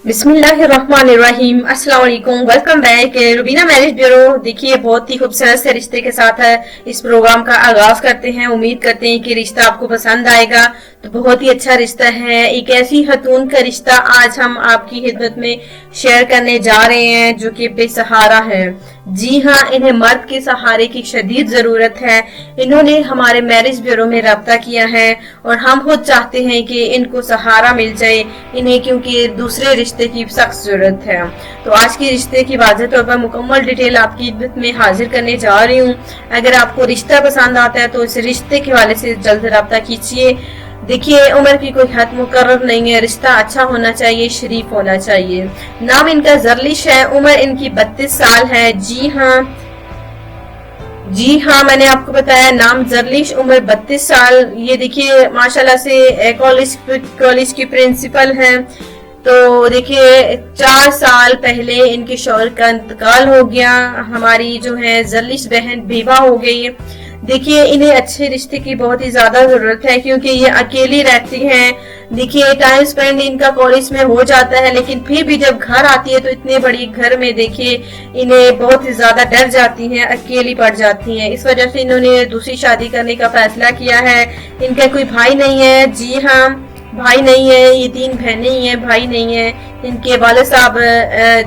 बिस्मिल्लाहिर्रहमानिर्रहीम। अस्सलाम वालेकुम, welcome back. Rubina marriage bureau. देखिए बहुत ही खूबसूरत से रिश्ते के साथ इस प्रोग्राम का आगाज करते हैं। उम्मीद करते हैं कि रिश्ता आपको पसंद आएगा। तो बहुत ही अच्छा रिश्ता है, एक ऐसी खतून का रिश्ता आज हम आपकी खिदमत में शेयर करने जा रहे हैं जो कि बेसहारा है। जी हाँ, इन्हें मर्द के सहारे की शदीद जरूरत है। इन्होंने हमारे मैरिज ब्यूरो में राब्ता किया है और हम खुद चाहते हैं कि इनको सहारा मिल जाए इन्हें, क्योंकि दूसरे रिश्ते की सख्त जरूरत है। तो आज के रिश्ते की वाज़ेह तौर पर मुकम्मल डिटेल आपकी खिदमत में हाजिर करने जा रही हूँ। अगर आपको रिश्ता पसंद आता है तो इस रिश्ते के हवाले से जल्द राब्ता कीजिए। देखिए, उम्र की कोई हद मुकर्रर नहीं है, रिश्ता अच्छा होना चाहिए, शरीफ होना चाहिए। नाम इनका जरलिश है, उम्र इनकी 32 साल है। जी हाँ, मैंने आपको बताया नाम जरलिश, उम्र 32 साल। ये देखिए माशाल्लाह से कॉलेज की प्रिंसिपल हैं। तो देखिए 4 साल पहले इनके शौहर का इंतकाल हो गया। हमारी जो है जरलिश बहन बेवा हो गई। देखिए इन्हें अच्छे रिश्ते की बहुत ही ज्यादा जरूरत है, क्योंकि ये अकेली रहती हैं। देखिए टाइम स्पेंड इनका कॉलेज में हो जाता है, लेकिन फिर भी जब घर आती है तो इतने बड़ी घर में देखिए इन्हें बहुत ही ज्यादा डर जाती हैं, अकेली पड़ जाती हैं। इस वजह से इन्होंने दूसरी शादी करने का फैसला किया है। इनका कोई भाई नहीं है। जी हाँ, भाई नहीं है, ये 3 बहनें ही हैं, भाई नहीं है। इनके वाले साहब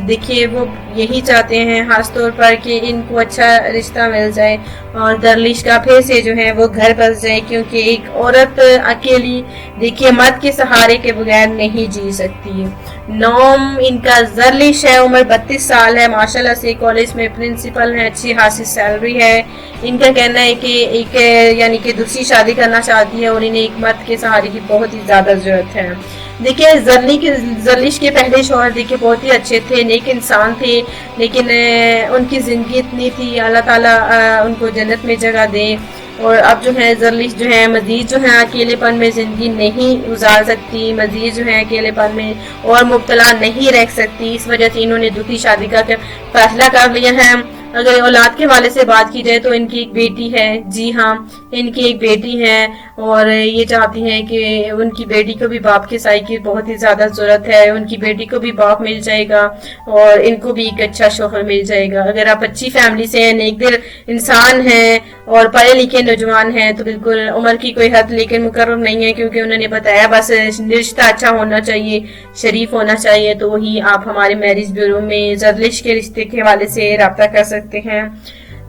देखिए वो यही चाहते हैं खास तौर पर कि इनको अच्छा रिश्ता मिल जाए और दरलिश का फिर से जो है वो घर बस जाए, क्योंकि एक औरत अकेली देखिए मर्द के सहारे के बगैर नहीं जी सकती। नाम इनका जरलिश है, उम्र 32 साल है। माशाल्लाह से कॉलेज में प्रिंसिपल है, अच्छी खासी सैलरी है। इनका कहना है कि एक यानी कि दूसरी शादी करना चाहती है और इन्हें एक मर्द के सहारे की बहुत ही ज्यादा जरूरत है। देखिए जरलिश के पहले शौहर देखिए बहुत ही अच्छे थे, नेक इंसान थे, लेकिन उनकी जिंदगी इतनी थी, अल्लाह ताला उनको जन्नत में जगह दे। और अब जो है जरलिश जो है मजीद जो है अकेलेपन में जिंदगी नहीं गुजार सकती, मजीद जो है अकेलेपन में और मुब्तला नहीं रह सकती। इस वजह से इन्होंने दूसरी शादी का फैसला कर लिया है। अगर औलाद के वाले से बात की जाए तो इनकी एक बेटी है। जी हाँ, इनकी एक बेटी है और ये चाहती हैं कि उनकी बेटी को भी बाप के साई की बहुत ही ज्यादा जरूरत है। उनकी बेटी को भी बाप मिल जाएगा और इनको भी एक अच्छा शौहर मिल जाएगा। अगर आप अच्छी फैमिली से हैं, नेकदिल इंसान हैं और पढ़े लिखे नौजवान हैं तो बिल्कुल उम्र की कोई हद लेकिन मुकर्रर नहीं है, क्योंकि उन्होंने बताया बस रिश्ता अच्छा होना चाहिए, शरीफ होना चाहिए। तो वही आप हमारे मैरिज ब्यूरो में जरलिश के रिश्ते के हवाले से राब्ता कर सकते हैं।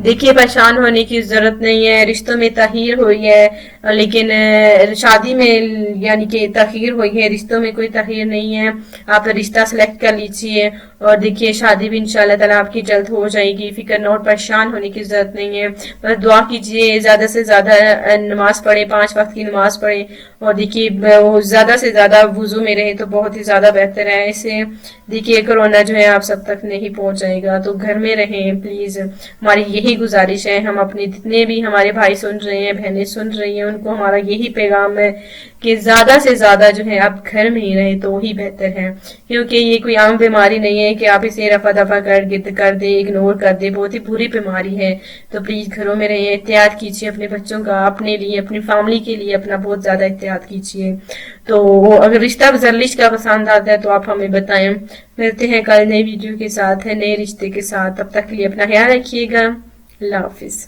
देखिए परेशान होने की जरूरत नहीं है, रिश्तों में तखीर हुई है लेकिन शादी में यानी कि तखीर हुई है, रिश्तों में कोई तखीर नहीं है। आप रिश्ता सेलेक्ट कर लीजिए और देखिए शादी भी इंशाल्लाह ताला आपकी जल्द हो जाएगी। फिक्र न और परेशान होने की जरूरत नहीं है, बस दुआ कीजिए, ज्यादा से ज्यादा नमाज पढ़े, 5 वक्त की नमाज पढ़े और देखिए वो ज्यादा से ज्यादा वुजू में रहे तो बहुत ही ज्यादा बेहतर है। इससे देखिए कोरोना जो है आप सब तक नहीं पहुंच जाएगा। तो घर में रहें प्लीज, हमारी यही गुजारिश है। हम अपने जितने भी हमारे भाई सुन रहे हैं, बहनें सुन रही हैं, उनको हमारा यही पैगाम है कि ज्यादा से ज्यादा जो है आप घर में ही रहे तो ही बेहतर है, क्योंकि ये कोई आम बीमारी नहीं है कि आप इसे रफा दफा कर दे, इग्नोर कर दे। बहुत ही बुरी बीमारी है। तो प्लीज घरों में रहिए, एहतियात कीजिए अपने बच्चों का, अपने लिए, अपनी फैमिली के लिए अपना बहुत ज्यादा एहतियात कीजिए। तो अगर रिश्ता जरलिश का पसंद आता है तो आप हमें बताएं। मिलते हैं कल नई वीडियो के साथ, है नए रिश्ते के साथ। तब तक के लिए अपना ख्याल रखिएगा। अल्लाह हाफिज।